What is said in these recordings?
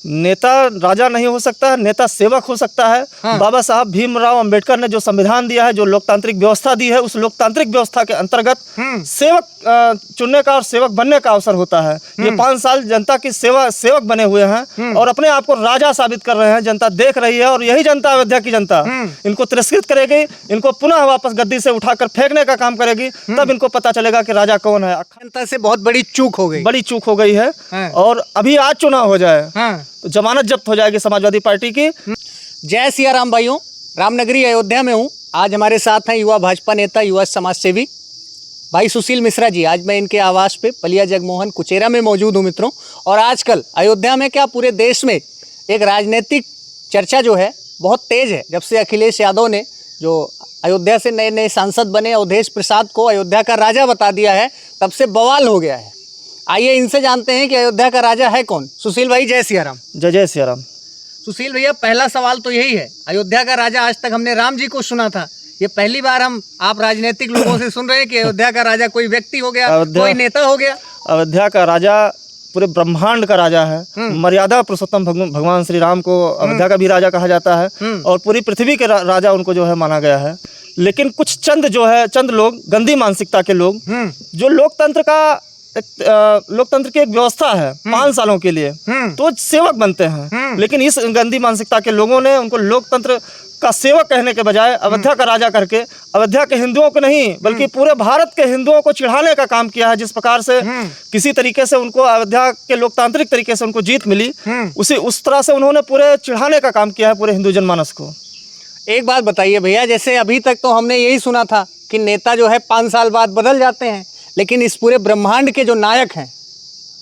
नेता राजा नहीं हो सकता, नेता सेवक हो सकता है। हाँ। बाबा साहब भीमराव अंबेडकर ने जो संविधान दिया है, जो लोकतांत्रिक व्यवस्था दी है, उस लोकतांत्रिक व्यवस्था के अंतर्गत सेवक चुनने का और सेवक बनने का अवसर होता है। ये 5 साल जनता की सेवक बने हुए हैं और अपने आप को राजा साबित कर रहे हैं। जनता देख रही है और यही जनता, अयोध्या की जनता, इनको तिरस्कृत करेगी, इनको पुनः वापस गद्दी से उठाकर फेंकने का काम करेगी, तब इनको पता चलेगा कि राजा कौन है। जनता से बहुत बड़ी चूक हो गई, बड़ी चूक हो गई है। और अभी आज चुनाव हो जाए तो जमानत जब्त हो जाएगी समाजवादी पार्टी की। जय सिया राम भाइयों, रामनगरी अयोध्या में हूँ। आज हमारे साथ हैं युवा भाजपा नेता, युवा समाज सेवी भाई सुशील मिश्रा जी। आज मैं इनके आवास पे पलिया जगमोहन कुचेरा में मौजूद हूँ मित्रों। और आजकल अयोध्या में क्या पूरे देश में एक राजनीतिक चर्चा जो है बहुत तेज है। जब से अखिलेश यादव ने जो अयोध्या से नए नए सांसद बने, अवधेश प्रसाद को अयोध्या का राजा बता दिया है, तब से बवाल हो गया है। आइए इनसे जानते हैं कि अयोध्या का राजा है कौन। सुशील भाई जय सिया राम। जय जय सिया राम। सुशील भैया, पहला सवाल तो यही है, अयोध्या का राजा आज तक हमने राम जी को सुना था, ये पहली बार आप राजनीतिक लोगों से सुन रहे हैं कि अयोध्या का राजा कोई व्यक्ति हो गया, कोई नेता हो गया। अयोध्या का राजा पूरे ब्रह्मांड का राजा है। मर्यादा पुरुषोत्तम भगवान श्री राम को अयोध्या का भी राजा कहा जाता है और पूरी पृथ्वी के राजा उनको जो है माना गया है। लेकिन कुछ चंद लोग, गंदी मानसिकता के लोग, जो लोकतंत्र की एक व्यवस्था है 5 सालों के लिए, तो सेवक बनते हैं। लेकिन इस गंदी मानसिकता के लोगों ने उनको लोकतंत्र का सेवक कहने के बजाय अयोध्या का राजा करके अयोध्या के हिंदुओं को नहीं बल्कि पूरे भारत के हिंदुओं को चिढ़ाने का काम किया है। जिस प्रकार से किसी तरीके से उनको अयोध्या के लोकतांत्रिक तरीके से उनको जीत मिली, उस तरह से उन्होंने पूरे चिढ़ाने का काम किया है पूरे हिंदू जनमानस को। एक बात बताइए भैया, जैसे अभी तक तो हमने यही सुना था कि नेता जो है 5 साल बाद बदल जाते हैं, लेकिन इस पूरे ब्रह्मांड के जो नायक हैं,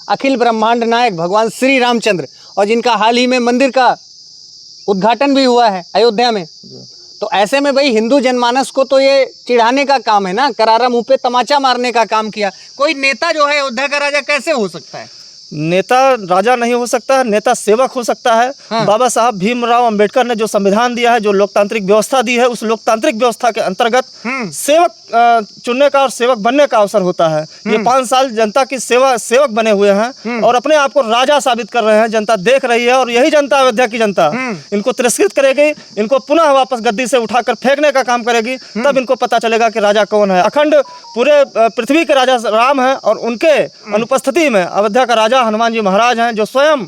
अखिल ब्रह्मांड नायक भगवान श्री रामचंद्र, और जिनका हाल ही में मंदिर का उद्घाटन भी हुआ है अयोध्या में, तो ऐसे में भाई हिंदू जनमानस को तो ये चिढ़ाने का काम है ना, करारा मुंह पे तमाचा मारने का काम किया। कोई नेता जो है अयोध्या का राजा कैसे हो सकता है? नेता राजा नहीं हो सकता, नेता सेवक हो सकता है। हाँ। बाबा साहब भीमराव अंबेडकर ने जो संविधान दिया है, जो लोकतांत्रिक व्यवस्था दी है, उस लोकतांत्रिक व्यवस्था के अंतर्गत सेवक चुनने का और सेवक बनने का अवसर होता है। ये 5 साल जनता की सेवक बने हुए हैं और अपने आप को राजा साबित कर रहे हैं। जनता देख रही है और यही जनता, अयोध्या की जनता, इनको तिरस्कृत करेगी, इनको पुनः वापस गद्दी से उठाकर फेंकने का काम करेगी, तब इनको पता चलेगा कि राजा कौन है। अखंड पूरे पृथ्वी के राजा राम है और उनके अनुपस्थिति में अयोध्या का राजा हनुमान जी महाराज हैं, जो स्वयं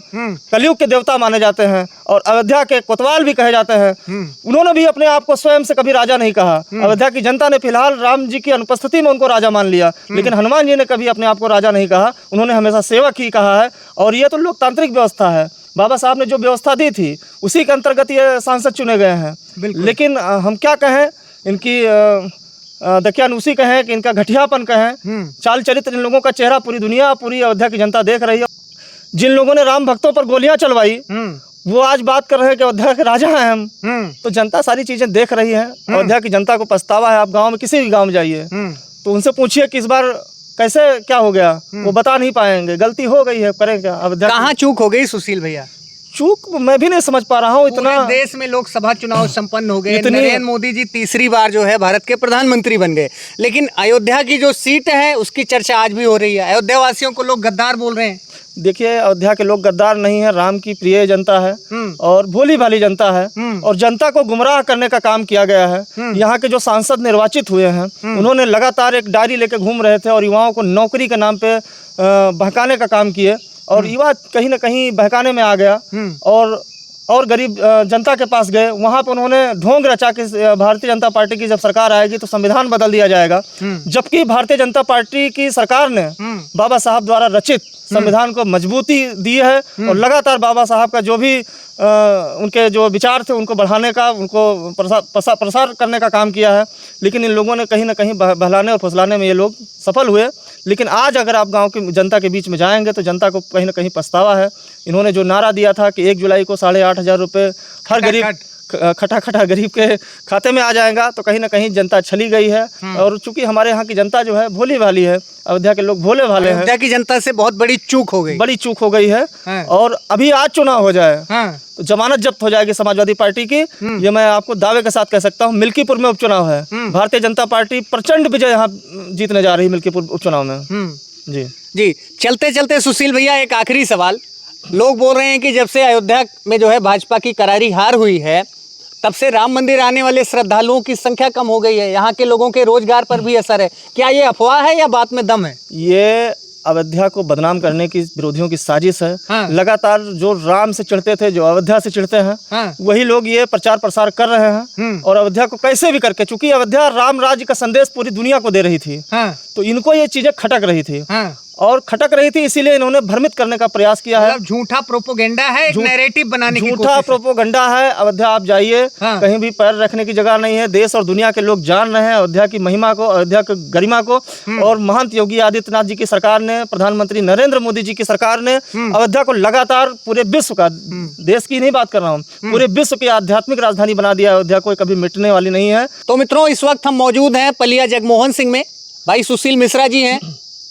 कलयुग के देवता माने जाते हैं और अयोध्या के कोतवाल भी कहे जाते हैं। उन्होंने भी अपने आप को स्वयं से कभी राजा नहीं कहा। अयोध्या की जनता ने फिलहाल राम जी की अनुपस्थिति में उनको राजा मान लिया, लेकिन हनुमान जी ने कभी अपने आप को राजा नहीं कहा, उन्होंने हमेशा सेवक ही कहा है। और ये तो लोकतांत्रिक व्यवस्था है। बाबा साहब ने जो व्यवस्था दी थी उसी के अंतर्गत ये सांसद चुने गए हैं। लेकिन हम क्या कहें, इनकी दकियानुसी कहें कि इनका घटियापन कहें, चाल चरित्र इन लोगों का चेहरा पूरी दुनिया, पूरी अयोध्या की जनता देख रही है। जिन लोगों ने राम भक्तों पर गोलियां चलवाई, वो आज बात कर रहे हैं कि अयोध्या के राजा हैं हम। तो जनता सारी चीजें देख रही है। अयोध्या की जनता को पछतावा है। आप गांव में, किसी भी गांव में जाइए तो उनसे पूछिए कि इस बार कैसे क्या हो गया, वो बता नहीं पाएंगे। गलती हो गई है, करें क्या? अयोध्या कहाँ चूक हो गई सुशील भैया? चूक मैं भी नहीं समझ पा रहा हूँ। इतना देश में लोकसभा चुनाव संपन्न हो गए, नरेंद्र मोदी जी तीसरी बार जो है भारत के प्रधानमंत्री बन गए, लेकिन अयोध्या की जो सीट है उसकी चर्चा आज भी हो रही है। अयोध्या वासियों को लोग गद्दार बोल रहे हैं। देखिए, अयोध्या के लोग गद्दार नहीं है, राम की प्रिय जनता है और भोली भाली जनता है और जनता को गुमराह करने का काम किया गया है। यहाँ के जो सांसद निर्वाचित हुए हैं, उन्होंने लगातार एक डायरी लेकर घूम रहे थे और युवाओं को नौकरी के नाम पे बहकाने का काम किए और युवा कहीं ना कहीं बहकाने में आ गया और गरीब जनता के पास गए। वहाँ पर उन्होंने ढोंग रचा कि भारतीय जनता पार्टी की जब सरकार आएगी तो संविधान बदल दिया जाएगा, जबकि भारतीय जनता पार्टी की सरकार ने बाबा साहब द्वारा रचित संविधान को मजबूती दी है और लगातार बाबा साहब का जो भी उनके जो विचार थे उनको बढ़ाने का, उनको प्रसार करने का काम किया है। लेकिन इन लोगों ने कहीं ना कहीं बहलाने और फुसलाने में ये लोग सफल हुए। लेकिन आज अगर आप गांव की जनता के बीच में जाएंगे तो जनता को कहीं ना कहीं पछतावा है। इन्होंने जो नारा दिया था कि 1 जुलाई को 8,500 रुपये हर गरीब खटा गरीब के खाते में आ जाएगा, तो कहीं ना कहीं जनता छली गई है। और चूंकि हमारे यहाँ की जनता जो है भोली भाली है, अयोध्या के लोग भोले भाले हैं। अयोध्या की जनता से बहुत बड़ी चूक हो गई है। और अभी आज चुनाव हो जाए तो जमानत जब्त हो जाएगी समाजवादी पार्टी की। ये मैं आपको दावे के साथ कह सकता हूँ। मिल्कीपुर में उपचुनाव है, भारतीय जनता पार्टी प्रचंड विजय यहाँ जीतने जा रही है मिल्कीपुर उपचुनाव में। जी चलते चलते सुशील भैया, एक आखिरी सवाल। लोग बोल रहे हैं कि जब से अयोध्या में जो है भाजपा की करारी हार हुई है, तब से राम मंदिर आने वाले श्रद्धालुओं की संख्या कम हो गई है, यहाँ के लोगों के रोजगार पर भी असर है। क्या ये अफवाह है या बात में दम है? ये अयोध्या को बदनाम करने की विरोधियों की साजिश है। हाँ। लगातार जो राम से चिढ़ते थे, जो अयोध्या से चिढ़ते हैं, हाँ। वही लोग ये प्रचार प्रसार कर रहे हैं। और अयोध्या को कैसे भी करके, चूंकि अयोध्या राम राज्य का संदेश पूरी दुनिया को दे रही थी, हाँ। तो इनको ये चीजें खटक रही थी। हाँ। और खटक रही थी, इसीलिए इन्होंने भ्रमित करने का प्रयास किया है। मतलब झूठा प्रोपोगेंडा है, एक नैरेटिव बनाने की झूठा प्रोपोगंडा है। अयोध्या आप जाइए, हाँ। कहीं भी पैर रखने की जगह नहीं है। देश और दुनिया के लोग जान रहे हैं अयोध्या की महिमा को, अयोध्या की गरिमा को। और महंत योगी आदित्यनाथ जी की सरकार ने, प्रधानमंत्री नरेंद्र मोदी जी की सरकार ने अयोध्या को लगातार पूरे विश्व का, देश की नहीं बात कर रहा हूँ, पूरे विश्व की आध्यात्मिक राजधानी बना दिया। अयोध्या कोई कभी मिटने वाली नहीं है। तो मित्रों, इस वक्त हम मौजूद हैं पलिया जगमोहन सिंह में। भाई सुशील मिश्रा जी हैं,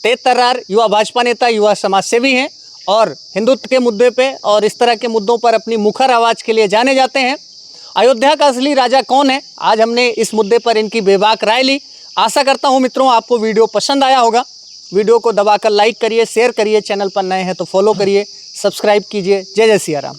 तेज तर्रार युवा भाजपा नेता, युवा समाज सेवी हैं और हिंदुत्व के मुद्दे पे और इस तरह के मुद्दों पर अपनी मुखर आवाज के लिए जाने जाते हैं। अयोध्या का असली राजा कौन है, आज हमने इस मुद्दे पर इनकी बेबाक राय ली। आशा करता हूं मित्रों आपको वीडियो पसंद आया होगा। वीडियो को दबाकर लाइक करिए, शेयर करिए, चैनल पर नए हैं तो फॉलो करिए, सब्सक्राइब कीजिए। जय जय सिया राम।